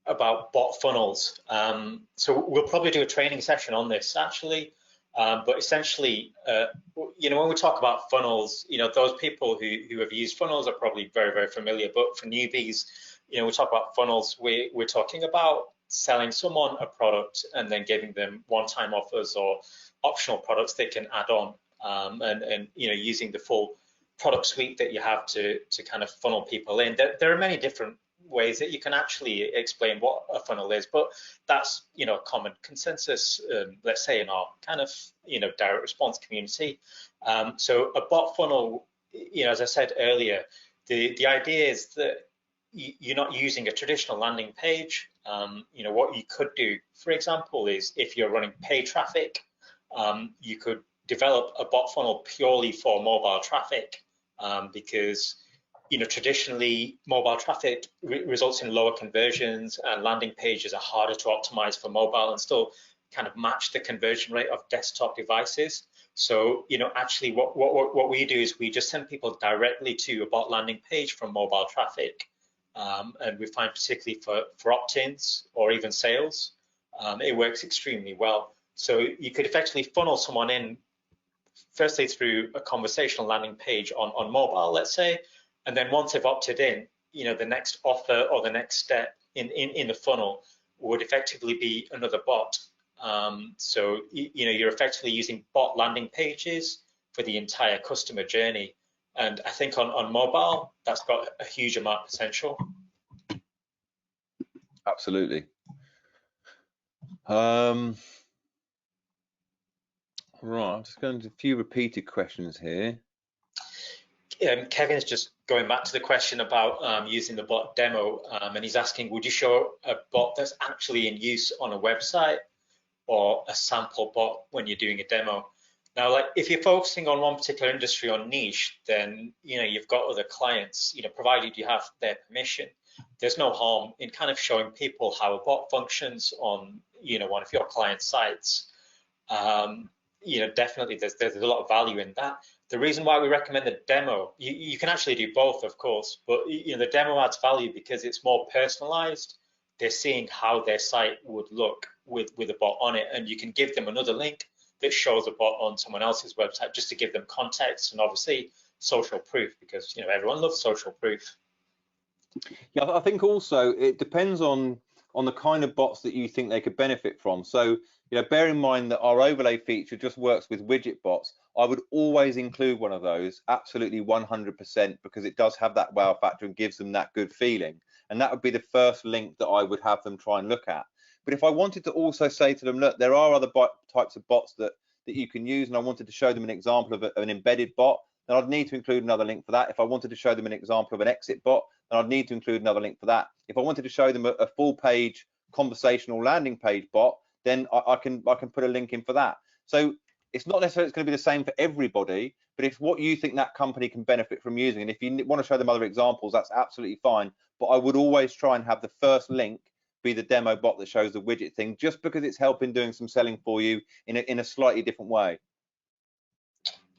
about bot funnels. So we'll probably do a training session on this actually, but essentially, when we talk about funnels, those people who have used funnels are probably very, very familiar, but for newbies, we talk about funnels, we're talking about selling someone a product and then giving them one-time offers or optional products they can add on, and using the full product suite that you have to kind of funnel people in. There are many different ways that you can actually explain what a funnel is, but that's a common consensus, let's say in our kind of direct response community. So a bot funnel, as I said earlier, the idea is that you're not using a traditional landing page. What you could do, for example, is if you're running paid traffic, you could develop a bot funnel purely for mobile traffic, because traditionally mobile traffic results in lower conversions, and landing pages are harder to optimize for mobile and still kind of match the conversion rate of desktop devices. So actually what we do is we just send people directly to a bot landing page from mobile traffic, and we find particularly for opt-ins or even sales, it works extremely well. So you could effectively funnel someone in firstly through a conversational landing page on mobile, let's say, and then once they've opted in, the next offer or the next step in the funnel would effectively be another bot. So you're effectively using bot landing pages for the entire customer journey, and I think on mobile that's got a huge amount of potential. Absolutely. Right, I'm just going to a few repeated questions here. Kevin's just going back to the question about using the bot demo, and he's asking, would you show a bot that's actually in use on a website or a sample bot when you're doing a demo? Now, like if you're focusing on one particular industry or niche, then you've got other clients, provided you have their permission. There's no harm in kind of showing people how a bot functions on one of your client sites. Definitely there's a lot of value in that. The reason why we recommend the demo, you can actually do both, of course, but the demo adds value because it's more personalized. They're seeing how their site would look with a bot on it, and you can give them another link that shows a bot on someone else's website just to give them context, and obviously social proof, because everyone loves social proof. Yeah, I think also it depends on the kind of bots that you think they could benefit from. So bear in mind that our overlay feature just works with widget bots. I would always include one of those, absolutely 100%, because it does have that wow factor and gives them that good feeling. And that would be the first link that I would have them try and look at. But if I wanted to also say to them, look, there are other types of bots that you can use, and I wanted to show them an example of an embedded bot, then I'd need to include another link for that. If I wanted to show them an example of an exit bot, then I'd need to include another link for that. If I wanted to show them a full page conversational landing page bot, then I can put a link in for that. So it's not necessarily it's going to be the same for everybody, but it's what you think that company can benefit from using. And if you want to show them other examples, that's absolutely fine. But I would always try and have the first link be the demo bot that shows the widget thing, just because it's helping doing some selling for you in a slightly different way.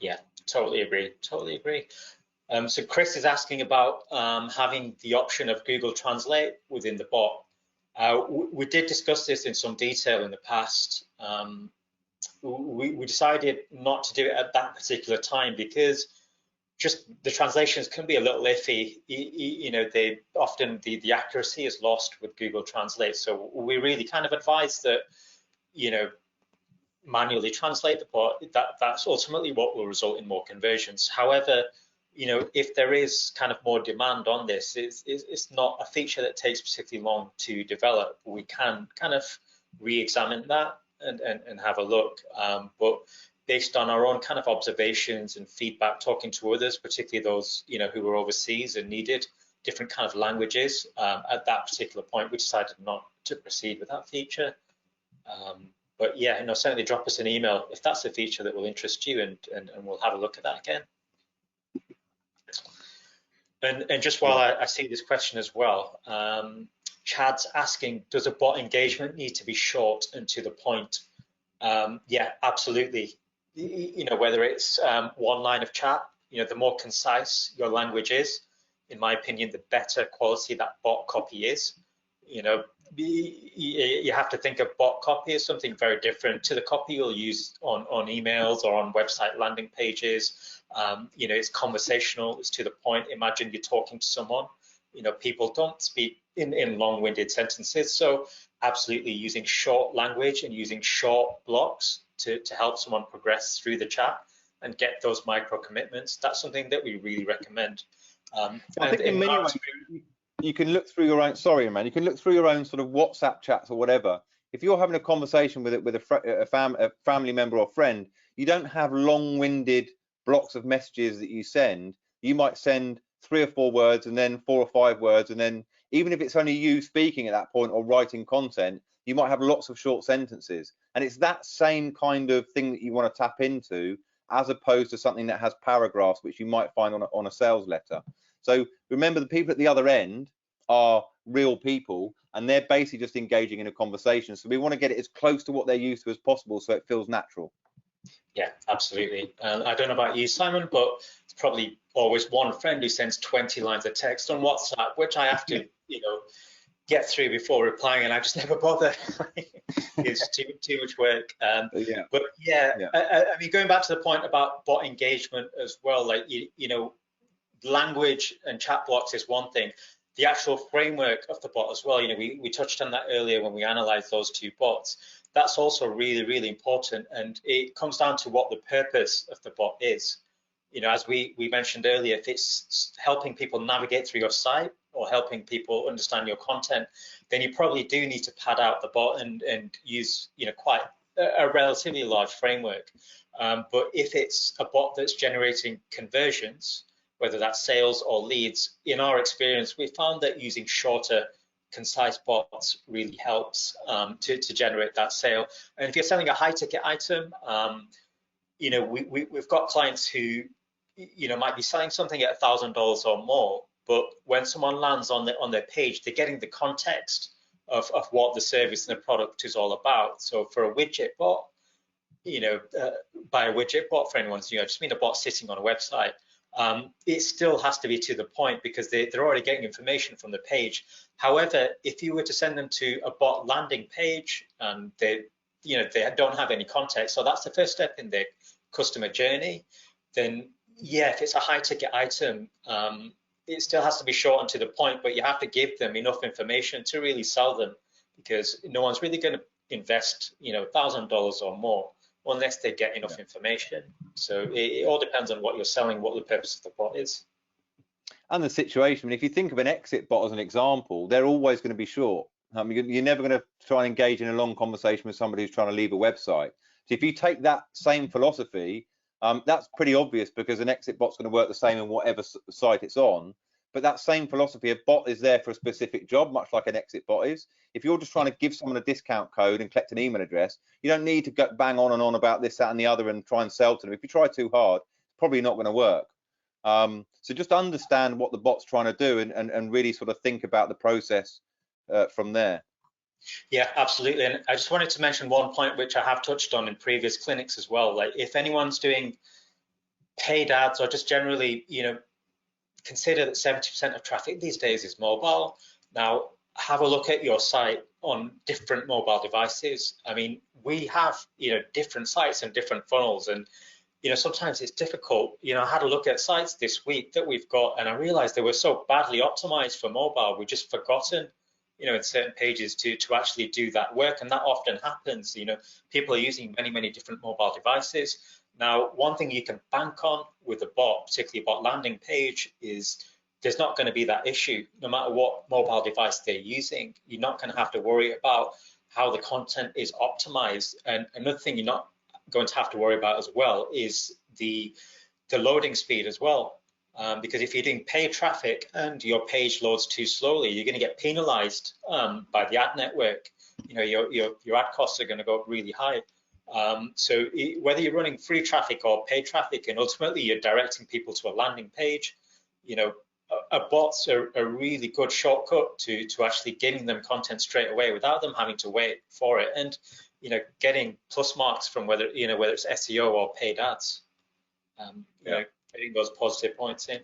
Yeah, totally agree. Totally agree. So Chris is asking about having the option of Google Translate within the bot. We did discuss this in some detail in the past. We decided not to do it at that particular time because just the translations can be a little iffy. You know, they often the accuracy is lost with Google Translate. So we really kind of advise that, you know, manually translate the bot. That's ultimately what will result in more conversions. However, you know, if there is kind of more demand on this, it's not a feature that takes particularly long to develop. We can kind of re-examine that and have a look. But based on our own kind of observations and feedback, talking to others, particularly those, you know, who were overseas and needed different kind of languages, at that particular point, we decided not to proceed with that feature. But yeah, you know, certainly drop us an email if that's a feature that will interest you, and we'll have a look at that again. And just while I see this question as well, Chad's asking, does a bot engagement need to be short and to the point? Yeah, absolutely. You know, whether it's one line of chat, you know, the more concise your language is, in my opinion, the better quality that bot copy is. You know, you have to think of bot copy as something very different to the copy you'll use on emails or on website landing pages. You know, it's conversational, it's to the point. Imagine you're talking to someone. You know, people don't speak in long-winded sentences. So absolutely using short language and using short blocks to help someone progress through the chat and get those micro commitments. That's something that we really recommend. I think in many ways, you can look through your own, sorry, man, you can look through your own sort of WhatsApp chats or whatever. If you're having a conversation with a family member or friend, you don't have long-winded blocks of messages that you send. You might send 3 or 4 words and then 4 or 5 words, and then even if it's only you speaking at that point or writing content, you might have lots of short sentences. And it's that same kind of thing that you want to tap into, as opposed to something that has paragraphs, which you might find on a sales letter. So remember, the people at the other end are real people, and they're basically just engaging in a conversation. So we want to get it as close to what they're used to as possible, so it feels natural. Yeah, absolutely. I don't know about you, Simon, but it's probably always one friend who sends 20 lines of text on WhatsApp, which I have to, you know, get through before replying, and I just never bother. It's too much work. Yeah. But yeah, I mean, going back to the point about bot engagement as well, like, you know, language and chatbots is one thing. The actual framework of the bot as well, you know, we touched on that earlier when we analyzed those 2 bots. That's also really, really important, and it comes down to what the purpose of the bot is. You know, as we mentioned earlier, if it's helping people navigate through your site or helping people understand your content, then you probably do need to pad out the bot and use, you know, quite a relatively large framework. But if it's a bot that's generating conversions, whether that's sales or leads, in our experience, we found that using shorter, concise bots really helps to generate that sale. And if you're selling a high ticket item, you know, we've got clients who, you know, might be selling something at $1,000 or more, but when someone lands on their page, they're getting the context of what the service and the product is all about. So for a widget bot, you know, by a widget bot, for anyone, you know, just mean a bot sitting on a website. It still has to be to the point because they're already getting information from the page. However, if you were to send them to a bot landing page and they don't have any context, so that's the first step in their customer journey, then yeah, if it's a high ticket item, it still has to be short and to the point, but you have to give them enough information to really sell them, because no one's really going to invest, you know, $1,000 or more unless they get enough information. So it all depends on what you're selling, what the purpose of the bot is. And the situation, I mean, if you think of an exit bot as an example, they're always going to be short. I mean, you're never going to try and engage in a long conversation with somebody who's trying to leave a website. So if you take that same philosophy, that's pretty obvious, because an exit bot's going to work the same on whatever site it's on. But that same philosophy, a bot is there for a specific job, much like an exit bot is. If you're just trying to give someone a discount code and collect an email address, you don't need to go bang on and on about this, that, and the other and try and sell to them. If you try too hard, it's probably not going to work. So just understand what the bot's trying to do and really sort of think about the process from there. Yeah, absolutely. And I just wanted to mention one point which I have touched on in previous clinics as well. Like, if anyone's doing paid ads or just generally, you know, consider that 70% of traffic these days is mobile. Now, have a look at your site on different mobile devices. I mean, we have, different sites and different funnels, and sometimes it's difficult. I had a look at sites this week that we've got, and I realized they were so badly optimized for mobile. We've just forgotten, in certain pages to actually do that work, and that often happens. People are using many different mobile devices. Now, one thing you can bank on with a bot, particularly a bot landing page, is there's not going to be that issue. No matter what mobile device they're using, you're not going to have to worry about how the content is optimized. And another thing you're not going to have to worry about as well is the loading speed as well. Because if you're doing paid traffic and your page loads too slowly, you're going to get penalized by the ad network. Your ad costs are going to go up really high. So whether you're running free traffic or paid traffic, and ultimately you're directing people to a landing page, a bot's a really good shortcut to actually giving them content straight away without them having to wait for it, and getting plus marks from whether it's SEO or paid ads. Getting those positive points in.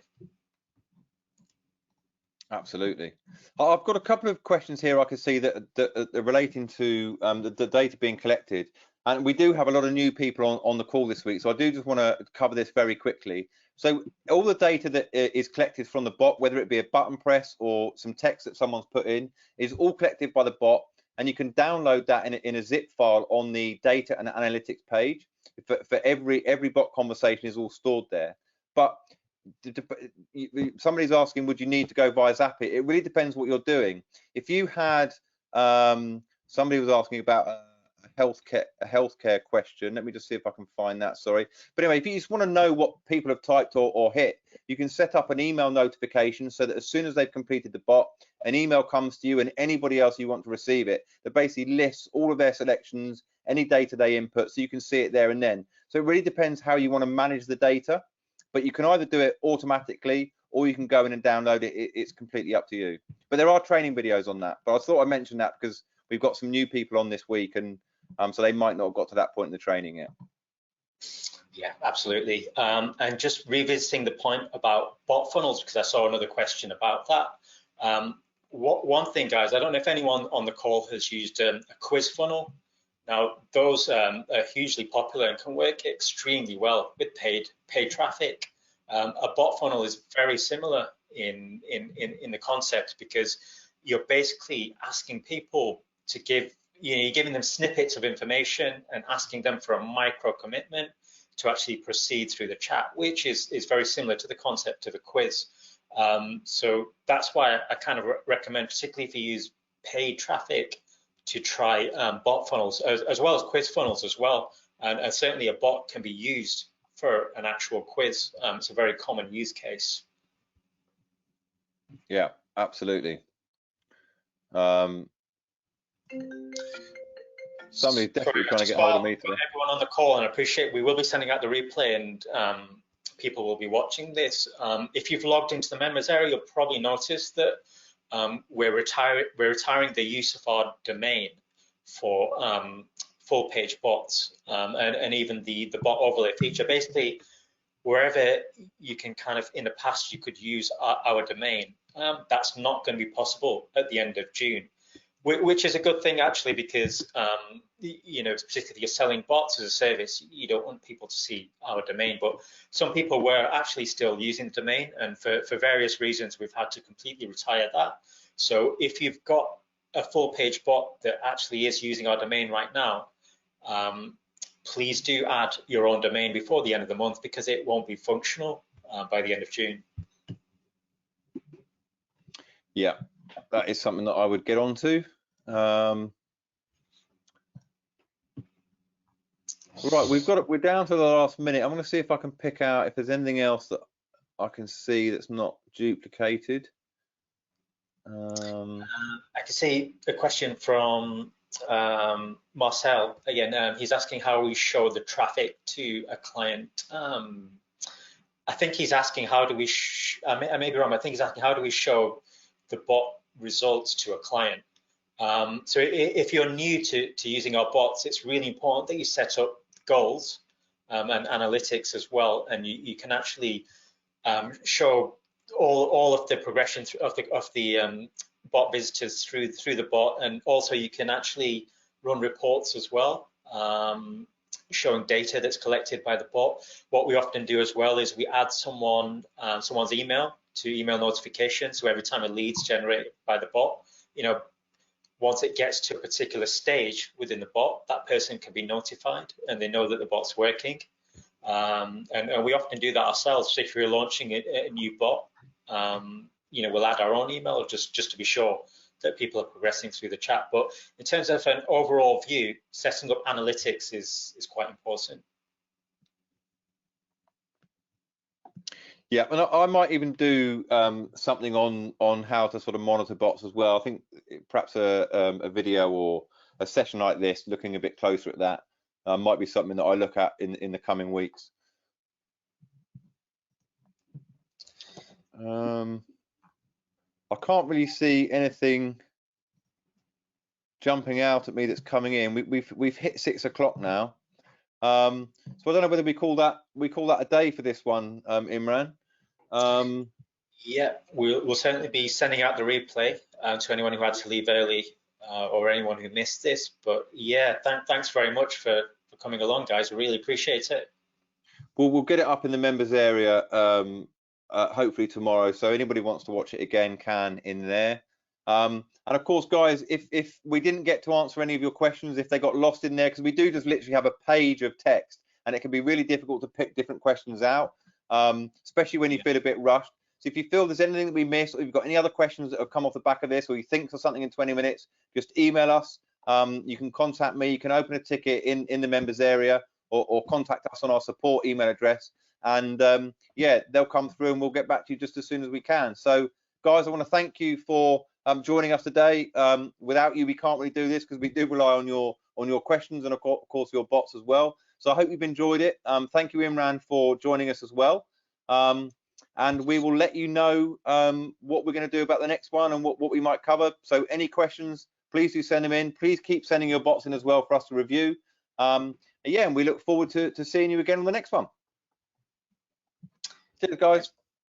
Absolutely. I've got a couple of questions here I can see that are relating to the data being collected, and we do have a lot of new people on the call this week, so I do just want to cover this very quickly. So all the data that is collected from the bot, whether it be a button press or some text that someone's put in, is all collected by the bot, and you can download that in a zip file on the data and analytics page. For every bot conversation is all stored there. But somebody's asking, would you need to go via Zapier? It really depends what you're doing. If you had somebody was asking about a healthcare question. Let me just see if I can find that. Sorry, but anyway, if you just want to know what people have typed or hit, you can set up an email notification so that as soon as they've completed the bot, an email comes to you and anybody else you want to receive it, that basically lists all of their selections, any data they input, so you can see it there and then. So it really depends how you want to manage the data, but you can either do it automatically or you can go in and download it. It's completely up to you. But there are training videos on that. But I thought I'd mention that because we've got some new people on this week, and so they might not have got to that point in the training yet. Yeah, absolutely. And just revisiting the point about bot funnels, because I saw another question about that. One thing, guys, I don't know if anyone on the call has used a quiz funnel. Now, those are hugely popular and can work extremely well with paid traffic. A bot funnel is very similar in the concept, because you're basically asking people to give, you're giving them snippets of information and asking them for a micro commitment to actually proceed through the chat, which is very similar to the concept of a quiz. So that's why I kind of recommend, particularly if you use paid traffic, to try bot funnels as well as quiz funnels as well. And certainly a bot can be used for an actual quiz. It's a very common use case. Yeah, absolutely. Somebody's definitely trying to get hold of me today. Everyone on the call, and I appreciate, we will be sending out the replay, and people will be watching this. If you've logged into the members area, you'll probably notice that we're retiring the use of our domain for full page bots, and even the bot overlay feature. Basically, wherever you can kind of, in the past, you could use our domain, that's not going to be possible at the end of June, which is a good thing actually, because particularly if you're selling bots as a service, you don't want people to see our domain. But some people were actually still using the domain, and for various reasons we've had to completely retire that. So if you've got a full page bot that actually is using our domain right now, please do add your own domain before the end of the month, because it won't be functional by the end of June. Yeah, that is something that I would get onto. Right, we're down to the last minute. I'm going to see if I can pick out if there's anything else that I can see that's not duplicated. I can see a question from Marcel again. He's asking how we show the traffic to a client. I think he's asking how do we I may be wrong. I think he's asking how do we show the bot results to a client. So if you're new to using our bots, it's really important that you set up goals and analytics as well, and you can actually show all of the progression of the bot visitors through the bot, and also you can actually run reports as well, showing data that's collected by the bot. What we often do as well is we add someone's email to email notifications, so every time a lead's generated by the bot, once it gets to a particular stage within the bot, that person can be notified and they know that the bot's working. And we often do that ourselves. So if you're launching a new bot, we'll add our own email just to be sure that people are progressing through the chat. But in terms of an overall view, setting up analytics is quite important. Yeah, and I might even do something on how to sort of monitor bots as well. I think perhaps a video or a session like this, looking a bit closer at that, might be something that I look at in the coming weeks. I can't really see anything jumping out at me that's coming in. We've hit 6 o'clock now, so I don't know whether we call that a day for this one, Imran. Yeah, we'll certainly be sending out the replay to anyone who had to leave early or anyone who missed this. But yeah, thanks very much for coming along, guys. We really appreciate it. We'll get it up in the members area hopefully tomorrow, so anybody wants to watch it again can in there. And of course, guys, if we didn't get to answer any of your questions, if they got lost in there, because we do just literally have a page of text, and it can be really difficult to pick different questions out, especially when you feel a bit rushed. So if you feel there's anything that we missed, or you've got any other questions that have come off the back of this, or you think of something in 20 minutes, just email us. You can contact me. You can open a ticket in the members area, or contact us on our support email address. And yeah, they'll come through and we'll get back to you just as soon as we can. So guys, I want to thank you for joining us today. Without you, we can't really do this, because we do rely on your questions and of course your bots as well. So I hope you've enjoyed it. Thank you, Imran, for joining us as well. And we will let you know what we're going to do about the next one and what we might cover. So any questions, please do send them in. Please keep sending your bots in as well for us to review. Yeah, and we look forward to seeing you again on the next one. Cheers, guys.